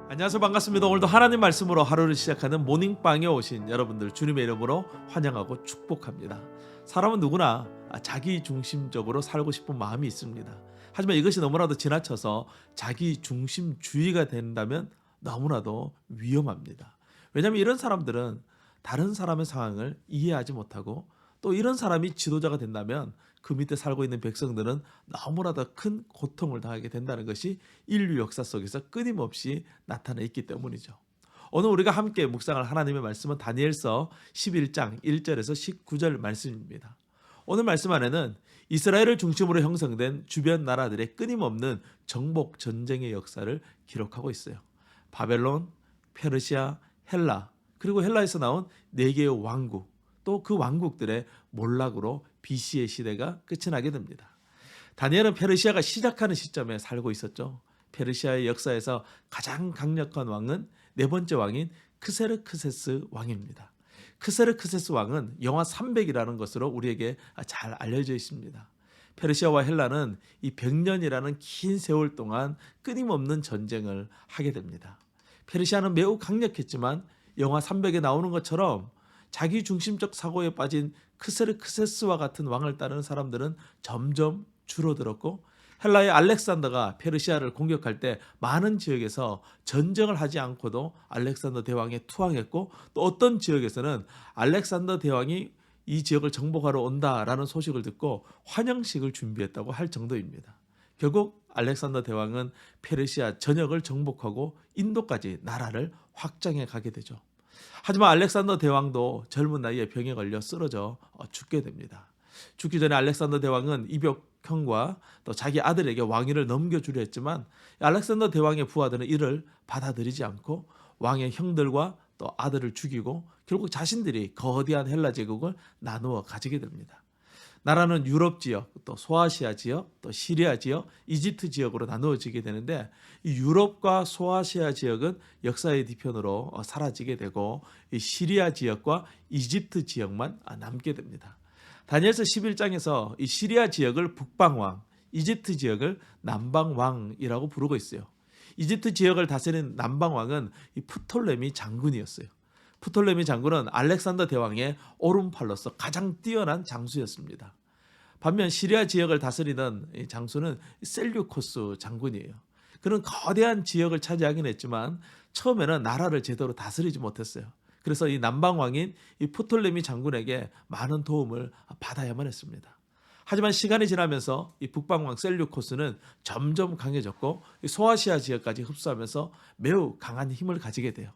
안녕하세요. 반갑습니다. 오늘도 하나님 말씀으로 하루를 시작하는 모닝빵에 오신 여러분들 주님의 이름으로 환영하고 축복합니다. 사람은 누구나 자기 중심적으로 살고 싶은 마음이 있습니다. 하지만 이것이 너무나도 지나쳐서 자기 중심주의가 된다면 너무나도 위험합니다. 왜냐하면 이런 사람들은 다른 사람의 상황을 이해하지 못하고, 또 이런 사람이 지도자가 된다면 그 밑에 살고 있는 백성들은 너무나도 큰 고통을 당하게 된다는 것이 인류 역사 속에서 끊임없이 나타나 있기 때문이죠. 오늘 우리가 함께 묵상할 하나님의 말씀은 다니엘서 11장 1절에서 19절 말씀입니다. 오늘 말씀 안에는 이스라엘을 중심으로 형성된 주변 나라들의 끊임없는 정복 전쟁의 역사를 기록하고 있어요. 바벨론, 페르시아, 헬라, 그리고 헬라에서 나온 4개의 왕국, 또 그 왕국들의 몰락으로 BC의 시대가 끝이 나게 됩니다. 다니엘은 페르시아가 시작하는 시점에 살고 있었죠. 페르시아의 역사에서 가장 강력한 왕은 4번째 왕인 크세르크세스 왕입니다. 크세르크세스 왕은 영하 300이라는 것으로 우리에게 잘 알려져 있습니다. 페르시아와 헬라는 이 100년이라는 긴 세월 동안 끊임없는 전쟁을 하게 됩니다. 페르시아는 매우 강력했지만 영하 300에 나오는 것처럼 자기 중심적 사고에 빠진 크세르크세스와 같은 왕을 따르는 사람들은 점점 줄어들었고, 헬라의 알렉산더가 페르시아를 공격할 때 많은 지역에서 전쟁을 하지 않고도 알렉산더 대왕에 투항했고, 또 어떤 지역에서는 알렉산더 대왕이 이 지역을 정복하러 온다라는 소식을 듣고 환영식을 준비했다고 할 정도입니다. 결국 알렉산더 대왕은 페르시아 전역을 정복하고 인도까지 나라를 확장해 가게 되죠. 하지만 알렉산더 대왕도 젊은 나이에 병에 걸려 쓰러져 죽게 됩니다. 죽기 전에 알렉산더 대왕은 이벽형과 또 자기 아들에게 왕위를 넘겨주려 했지만, 알렉산더 대왕의 부하들은 이를 받아들이지 않고 왕의 형들과 또 아들을 죽이고 결국 자신들이 거대한 헬라 제국을 나누어 가지게 됩니다. 나라는 유럽 지역, 또 소아시아 지역, 또 시리아 지역, 이집트 지역으로 나누어지게 되는데, 이 유럽과 소아시아 지역은 역사의 뒤편으로 사라지게 되고, 이 시리아 지역과 이집트 지역만 남게 됩니다. 다니엘서 11장에서 이 시리아 지역을 북방왕, 이집트 지역을 남방왕이라고 부르고 있어요. 이집트 지역을 다스린 남방왕은 이 프톨레미 장군이었어요. 프톨레미 장군은 알렉산더 대왕의 오른팔로서 가장 뛰어난 장수였습니다. 반면 시리아 지역을 다스리던 장수는 셀류코스 장군이에요. 그는 거대한 지역을 차지하긴 했지만 처음에는 나라를 제대로 다스리지 못했어요. 그래서 이 남방왕인 이 프톨레미 장군에게 많은 도움을 받아야만 했습니다. 하지만 시간이 지나면서 이 북방왕 셀류코스는 점점 강해졌고, 소아시아 지역까지 흡수하면서 매우 강한 힘을 가지게 돼요.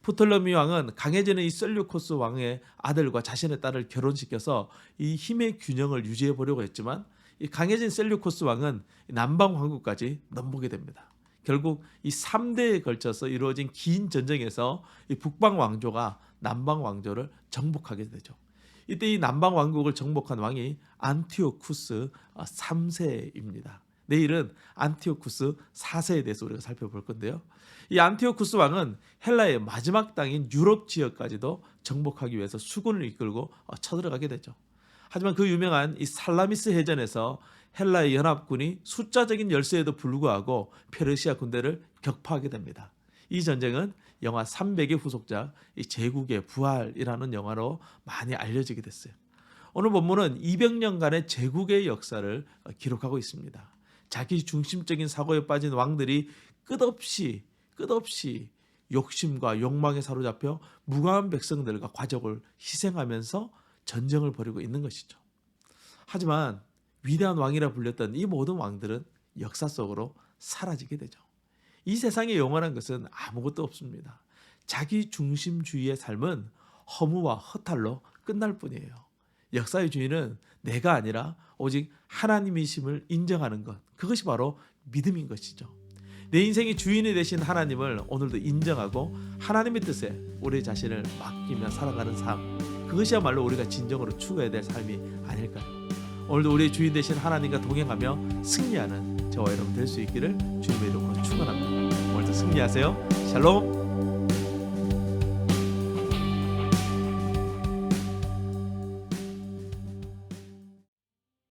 프톨레미 왕은 강해지는 이 셀류코스 왕의 아들과 자신의 딸을 결혼시켜서 이 힘의 균형을 유지해 보려고 했지만, 이 강해진 셀류코스 왕은 남방 왕국까지 넘보게 됩니다. 결국 이 3대에 걸쳐서 이루어진 긴 전쟁에서 이 북방 왕조가 남방 왕조를 정복하게 되죠. 이때 이 남방 왕국을 정복한 왕이 안티오쿠스 3세입니다. 내일은 안티오쿠스 4세에 대해서 우리가 살펴볼 건데요. 이 안티오쿠스 왕은 헬라의 마지막 땅인 유럽 지역까지도 정복하기 위해서 수군을 이끌고 쳐들어가게 되죠. 하지만 그 유명한 이 살라미스 해전에서 헬라의 연합군이 숫자적인 열세에도 불구하고 페르시아 군대를 격파하게 됩니다. 이 전쟁은 영화 300의 후속작 이 제국의 부활이라는 영화로 많이 알려지게 됐어요. 오늘 본문은 200년간의 제국의 역사를 기록하고 있습니다. 자기 중심적인 사고에 빠진 왕들이 끝없이 욕심과 욕망에 사로잡혀 무고한 백성들과 가족을 희생하면서 전쟁을 벌이고 있는 것이죠. 하지만 위대한 왕이라 불렸던 이 모든 왕들은 역사 속으로 사라지게 되죠. 이 세상에 영원한 것은 아무것도 없습니다. 자기 중심주의의 삶은 허무와 허탈로 끝날 뿐이에요. 역사의 주인은 내가 아니라 오직 하나님이심을 인정하는 것, 그것이 바로 믿음인 것이죠. 내 인생의 주인이 되신 하나님을 오늘도 인정하고 하나님의 뜻에 우리 자신을 맡기며 살아가는 삶, 그것이야말로 우리가 진정으로 추구해야 될 삶이 아닐까요? 오늘도 우리의 주인 되신 하나님과 동행하며 승리하는 저와 여러분 될 수 있기를 주님의 이름으로 축원합니다. 오늘도 승리하세요. 샬롬.